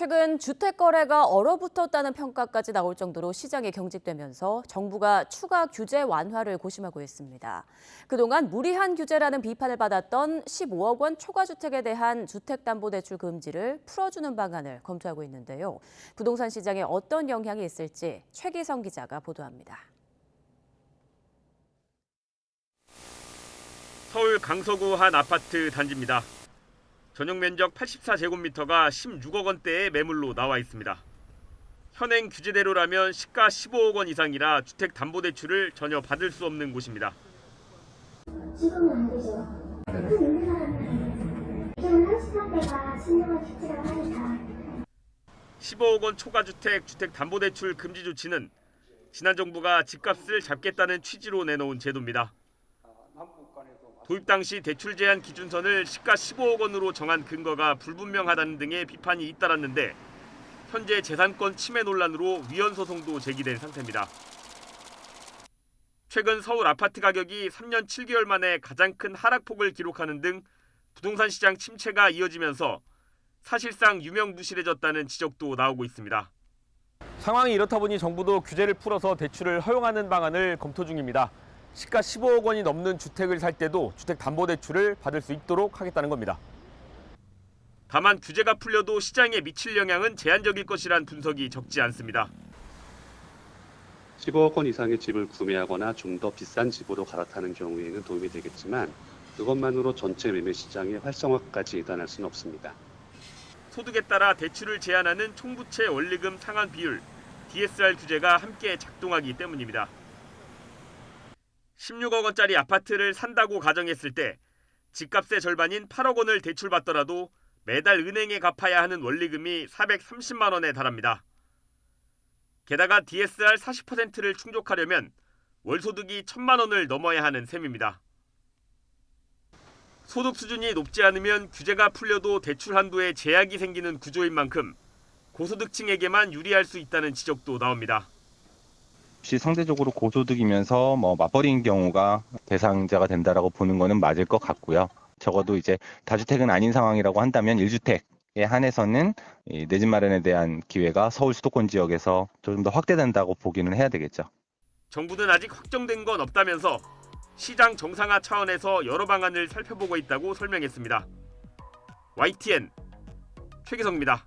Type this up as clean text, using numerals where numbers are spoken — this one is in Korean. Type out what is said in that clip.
최근 주택 거래가 얼어붙었다는 평가까지 나올 정도로 시장이 경직되면서 정부가 추가 규제 완화를 고심하고 있습니다. 그동안 무리한 규제라는 비판을 받았던 15억 원 초과 주택에 대한 주택담보대출 금지를 풀어주는 방안을 검토하고 있는데요. 부동산 시장에 어떤 영향이 있을지 최기성 기자가 보도합니다. 서울 강서구 한 아파트 단지입니다. 전용 면적 84제곱미터가 16억 원대의 매물로 나와 있습니다. 현행 규제대로라면 시가 15억 원 이상이라 주택담보대출을 전혀 받을 수 없는 곳입니다. 지금은 안 되죠. 큰 있는 사람은 지금 30대가 신용을 빚지라고 하니까. 15억 원 초과주택 주택담보대출 금지 조치는 지난 정부가 집값을 잡겠다는 취지로 내놓은 제도입니다. 도입 당시 대출 제한 기준선을 시가 15억 원으로 정한 근거가 불분명하다는 등의 비판이 잇따랐는데 현재 재산권 침해 논란으로 위헌 소송도 제기된 상태입니다. 최근 서울 아파트 가격이 3년 7개월 만에 가장 큰 하락폭을 기록하는 등 부동산 시장 침체가 이어지면서 사실상 유명무실해졌다는 지적도 나오고 있습니다. 상황이 이렇다 보니 정부도 규제를 풀어서 대출을 허용하는 방안을 검토 중입니다. 시가 15억 원이 넘는 주택을 살 때도 주택담보대출을 받을 수 있도록 하겠다는 겁니다. 다만 규제가 풀려도 시장에 미칠 영향은 제한적일 것이란 분석이 적지 않습니다. 15억 원 이상의 집을 구매하거나 좀 더 비싼 집으로 갈아타는 경우에는 도움이 되겠지만 그것만으로 전체 매매 시장의 활성화까지 예단할 수는 없습니다. 소득에 따라 대출을 제한하는 총부채 원리금 상환 비율, DSR 규제가 함께 작동하기 때문입니다. 16억 원짜리 아파트를 산다고 가정했을 때 집값의 절반인 8억 원을 대출받더라도 매달 은행에 갚아야 하는 원리금이 430만 원에 달합니다. 게다가 DSR 40%를 충족하려면 월소득이 1,000만 원을 넘어야 하는 셈입니다. 소득 수준이 높지 않으면 규제가 풀려도 대출 한도에 제약이 생기는 구조인 만큼 고소득층에게만 유리할 수 있다는 지적도 나옵니다. 혹시 상대적으로 고소득이면서 맞벌이인 경우가 대상자가 된다라고 보는 거는 맞을 것 같고요. 적어도 이제 다주택은 아닌 상황이라고 한다면 1주택에 한해서는 내 집 마련에 대한 기회가 서울 수도권 지역에서 좀 더 확대된다고 보기는 해야 되겠죠. 정부는 아직 확정된 건 없다면서 시장 정상화 차원에서 여러 방안을 살펴보고 있다고 설명했습니다. YTN 최기성입니다.